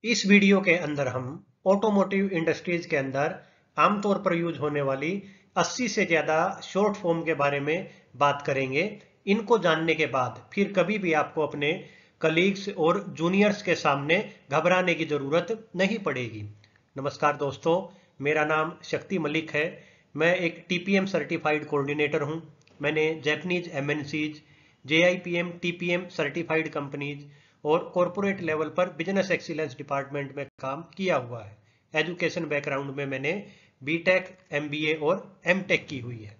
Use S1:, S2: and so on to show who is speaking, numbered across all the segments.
S1: इस वीडियो के अंदर हम ऑटोमोटिव इंडस्ट्रीज के अंदर आमतौर पर यूज होने वाली 80 से ज्यादा शॉर्ट फॉर्म के बारे में बात करेंगे। इनको जानने के बाद फिर कभी भी आपको अपने कलीग्स और जूनियर्स के सामने घबराने की जरूरत नहीं पड़ेगी। नमस्कार दोस्तों, मेरा नाम शक्ति मलिक है। मैं एक टीपीएम सर्टिफाइड कोऑर्डिनेटर हूं। मैंने Japanese MNCs, JIPM, TPM certified companies और कॉरपोरेट लेवल पर बिजनेस एक्सीलेंस डिपार्टमेंट में काम किया हुआ है। एजुकेशन बैकग्राउंड में मैंने बीटेक, एमबीए और एमटेक की हुई है।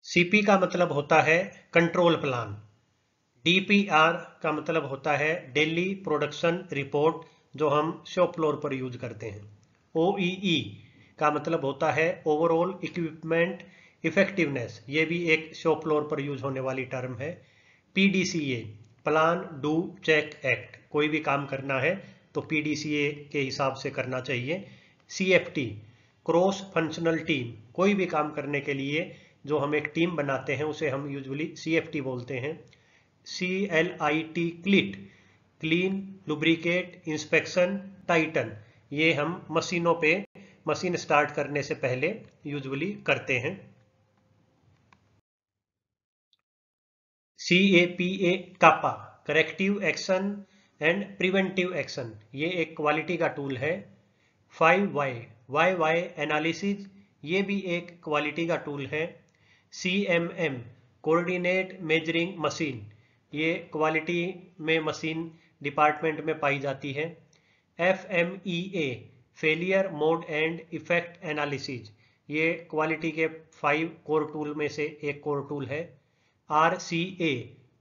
S1: सीपी का मतलब होता है कंट्रोल प्लान। डीपीआर का मतलब होता है डेली प्रोडक्शन रिपोर्ट, जो हम शॉप फ्लोर पर यूज करते हैं। ओईई का मतलब होता है ओवरऑल इक्विपमेंट इफेक्टिवनेस, ये भी एक शॉप फ्लोर पर यूज होने वाली टर्म है। PDCA, plan do check act, कोई भी काम करना है तो पीडीसीए के हिसाब से करना चाहिए। सीएफटी, क्रॉस फंक्शनल टीम, कोई भी काम करने के लिए जो हम एक टीम बनाते हैं उसे हम यूजुअली सीएफटी बोलते हैं। CLIT, CLIT, clean, lubricate, inspection, tighten, ये हम मशीनों पे मशीन स्टार्ट करने से पहले यूजुअली करते हैं। CAPA, CAPA, corrective action and preventive action, ये एक क्वालिटी का टूल है। 5Y, वाई एनालिसिस, ये भी एक क्वालिटी का टूल है। CMM, कोऑर्डिनेट मेजरिंग मशीन, ये क्वालिटी में मशीन डिपार्टमेंट में पाई जाती है। FMEA, failure mode and effect analysis, ये क्वालिटी के 5 कोर टूल में से एक कोर टूल है। RCA,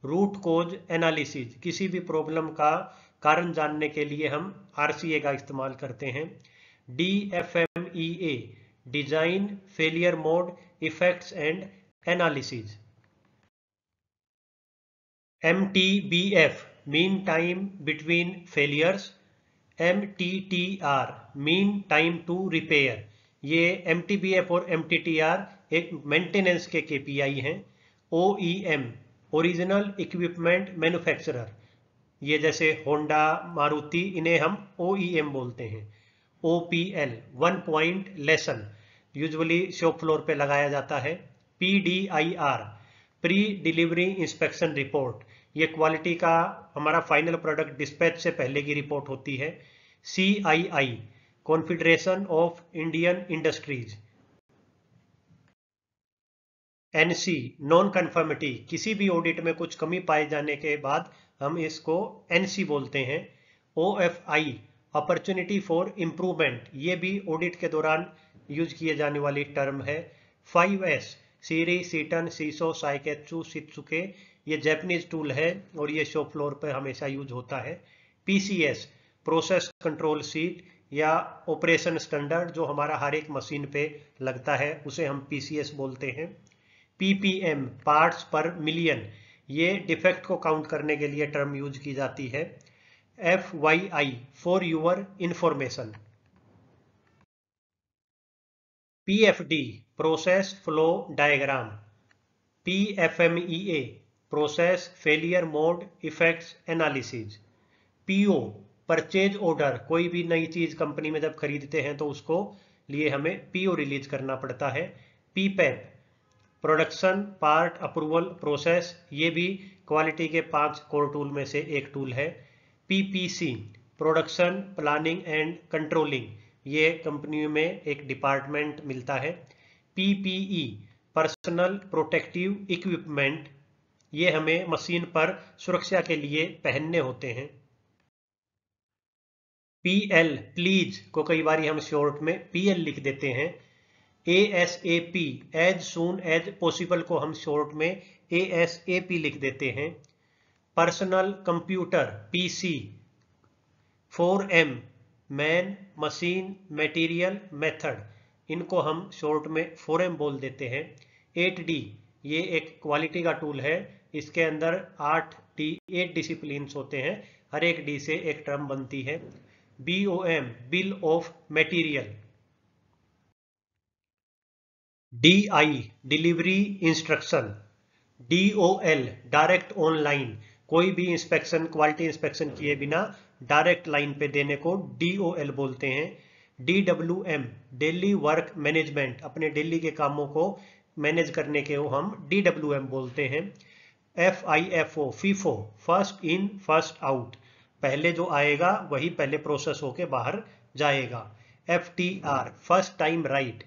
S1: रूट कोज एनालिसिस, किसी भी प्रॉब्लम का कारण जानने के लिए हम RCA का इस्तेमाल करते हैं। DFMEA, design failure mode effects and analysis. MTBF, mean time between failures. MTTR, mean time to repair, ये MTBF और MTTR एक मेंटेनेंस के KPI हैं। OEM, ओरिजिनल इक्विपमेंट मैन्युफैक्चरर, ये जैसे होंडा, मारुति, इन्हें हम OEM बोलते हैं। OPL, one point lesson, usually shop floor पे लगाया जाता है। PDIR, pre delivery inspection report, ये क्वालिटी का हमारा फाइनल प्रोडक्ट डिस्पैच से पहले की रिपोर्ट होती है। CII, confederation of Indian industries. NC, non conformity, किसी भी ऑडिट में कुछ कमी पाए जाने के बाद हम इसको NC बोलते हैं। OFI, अपॉर्चुनिटी फॉर इम्प्रूवमेंट, ये भी ऑडिट के दौरान यूज किए जाने वाली टर्म है। 5S, सीरी, सीटन, सीसो, साइकेत्सु, शित्सुके, ये जापानीज टूल है और ये शॉप फ्लोर पर हमेशा यूज होता है। PCS, प्रोसेस कंट्रोल सीट या ऑपरेशन स्टैंडर्ड, जो हमारा हर एक मशीन पे लगता है उसे हम PCS बोलते हैं। PPM, पार्ट्स पर मिलियन, ये डिफेक्ट को काउंट करने के लिए टर्म यूज की जाती है। FYI, for your information. PFD, process flow diagram. PFMEA, process failure mode effects analysis. PO, purchase order, कोई भी नई चीज कंपनी में जब खरीदते हैं तो उसको लिए हमें PO रिलीज करना पड़ता है। PPAP, production part approval process, ये भी क्वालिटी के 5 कोर टूल में से एक टूल है। PPC, production planning and controlling, ये कंपनी में एक डिपार्टमेंट मिलता है। PPE, पर्सनल प्रोटेक्टिव इक्विपमेंट, ये हमें मशीन पर सुरक्षा के लिए पहनने होते हैं। PL, प्लीज, को कई बार हम शॉर्ट में PL लिख देते हैं। ASAP, as soon as possible, को हम शॉर्ट में ASAP लिख देते हैं। Personal computer PC। 4M, man, machine, material, method, इनको हम शॉर्ट में 4M बोल देते हैं। 8D, ये एक क्वालिटी का टूल है, इसके अंदर 8 डिसिप्लिन होते हैं, हर एक D से एक टर्म बनती है। BOM, bill of material. DI, delivery instruction. DOL, direct online, कोई भी इंस्पेक्शन, क्वालिटी इंस्पेक्शन किए बिना डायरेक्ट लाइन पे देने को DOL बोलते हैं। DWM डेली वर्क मैनेजमेंट, अपने डेली के कामों को मैनेज करने के वो हम DWM बोलते हैं। FIFO FIFO first in first out, पहले जो आएगा वही पहले प्रोसेस होके बाहर जाएगा। FTR फर्स्ट टाइम राइट,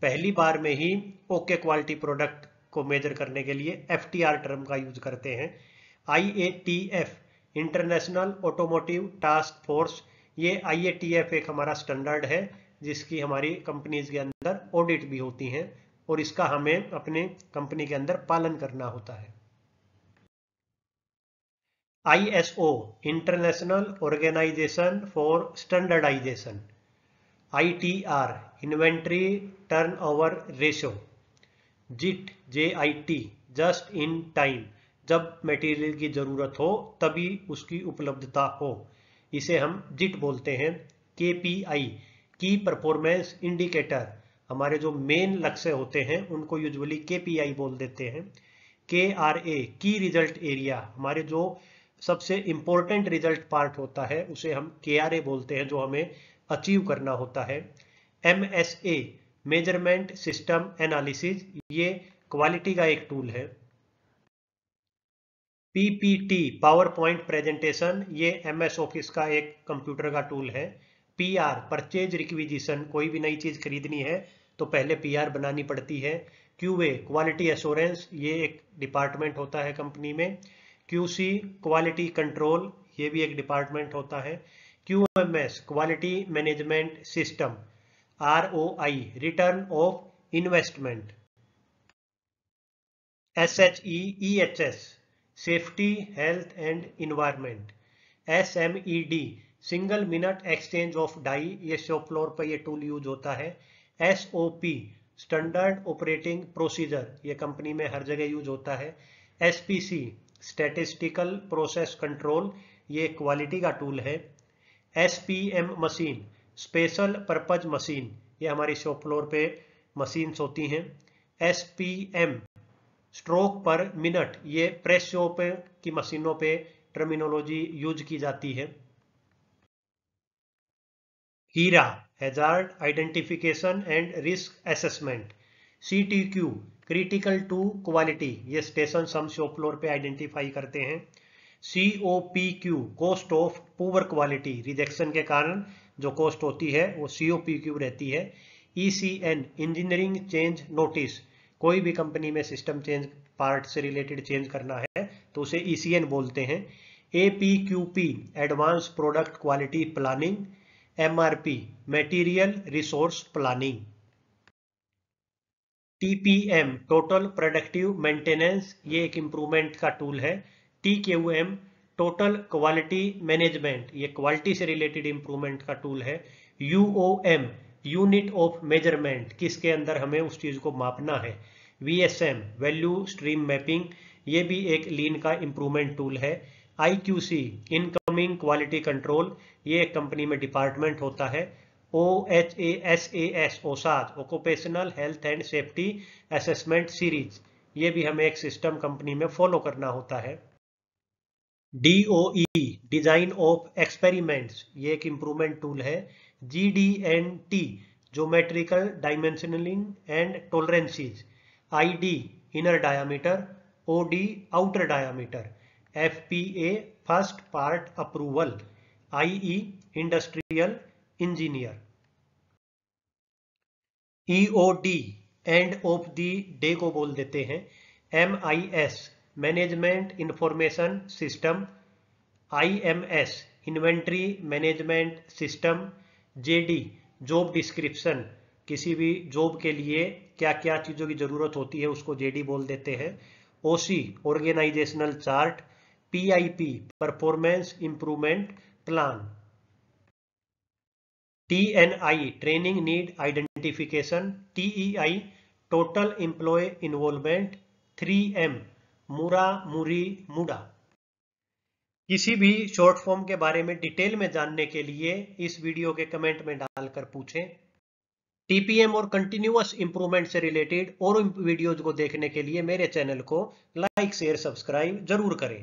S1: पहली बार में ही ओके क्वालिटी प्रोडक्ट को मेजर करने के लिए FTR टर्म का यूज करते हैं। IATF international automotive task force, ये IATF एक हमारा स्टैंडर्ड है जिसकी हमारी कंपनीज के अंदर ऑडिट भी होती हैं और इसका हमें अपने कंपनी के अंदर पालन करना होता है। ISO international organisation for standardisation. ITR inventory turnover ratio. JIT just in time, जब मटेरियल की जरूरत हो तभी उसकी उपलब्धता हो, इसे हम JIT बोलते हैं। KPI की परफॉर्मेंस इंडिकेटर, हमारे जो मेन लक्ष्य होते हैं उनको यूजुअली KPI बोल देते हैं। KRA की रिजल्ट एरिया, हमारे जो सबसे इंपॉर्टेंट रिजल्ट पार्ट होता है उसे हम KRA बोलते हैं, जो हमें अचीव करना होता है। MSA मेजरमेंट सिस्टम एनालिसिस, ये क्वालिटी का एक टूल है। PPT पावर पॉइंट प्रेजेंटेशन, ये MS ऑफिस का एक कंप्यूटर का टूल है। PR परचेज रिक्विजिशन, कोई भी नई चीज खरीदनी है तो पहले PR बनानी पड़ती है। QA क्वालिटी एश्योरेंस, ये एक डिपार्टमेंट होता है कंपनी में। QC क्वालिटी कंट्रोल, ये भी एक डिपार्टमेंट होता है। QMS quality management system. ROI return of investment. SHEEHS safety health and environment. SMED single minute exchange of die, ये शॉप फ्लोर पर ये टूल यूज होता है। SOP स्टैंडर्ड ऑपरेटिंग प्रोसीजर, ये कंपनी में हर जगह यूज होता है। SPC स्टैटिस्टिकल प्रोसेस कंट्रोल, ये क्वालिटी का टूल है। SPM machine special purpose machine, ये हमारी शॉप फ्लोर पे मशीन्स होती हैं। SPM स्ट्रोक पर मिनट, ये प्रेस शॉप की मशीनों पे टर्मिनोलॉजी यूज की जाती है। HERA hazard identification and risk assessment. CTQ critical to quality, ये स्टेशन हम शॉप फ्लोर पे आइडेंटिफाई करते हैं। COPQ cost of poor quality, rejection के कारण जो कॉस्ट होती है वो COPQ रहती है। ECN इंजीनियरिंग चेंज नोटिस, कोई भी कंपनी में सिस्टम चेंज, पार्ट से रिलेटेड चेंज करना है तो उसे ECN बोलते हैं। APQP advance product quality planning. MRP material resource planning. TPM total productive maintenance, ये एक इंप्रूवमेंट का टूल है। TQM टोटल क्वालिटी मैनेजमेंट, ये क्वालिटी से रिलेटेड इंप्रूवमेंट का टूल है। UOM यूनिट ऑफ मेजरमेंट, किसके अंदर हमें उस चीज को मापना है। VSM वैल्यू स्ट्रीम मैपिंग, ये भी एक लीन का इंप्रूवमेंट टूल है। IQC इनकमिंग क्वालिटी कंट्रोल, ये एक कंपनी में डिपार्टमेंट होता है। OHASAS OSAS occupational health and safety assessment series, ये भी हमें एक सिस्टम कंपनी में फॉलो करना होता है। DOE डिजाइन ऑफ एक्सपेरिमेंट्स, ये एक इंप्रूवमेंट टूल है। GD&T geometrical dimensioning and tolerances. ID inner diameter, OD outer diameter. FPA first part approval. IE industrial engineer. EOD end of the day को बोल देते हैं। MIS management information system. IMS inventory management system. JD job description, किसी भी job के लिए क्या क्या चीजों की जरूरत होती है उसको JD बोल देते हैं। OC organisational chart. PIP performance improvement plan. TNI training need identification. TEI total employ involvement. 3M mura मुरी मुडा। किसी भी शॉर्ट फॉर्म के बारे में डिटेल में जानने के लिए इस वीडियो के कमेंट में डालकर पूछें। TPM और कंटिन्यूअस इंप्रूवमेंट से रिलेटेड और वीडियोज को देखने के लिए मेरे चैनल को लाइक शेयर सब्सक्राइब जरूर करें।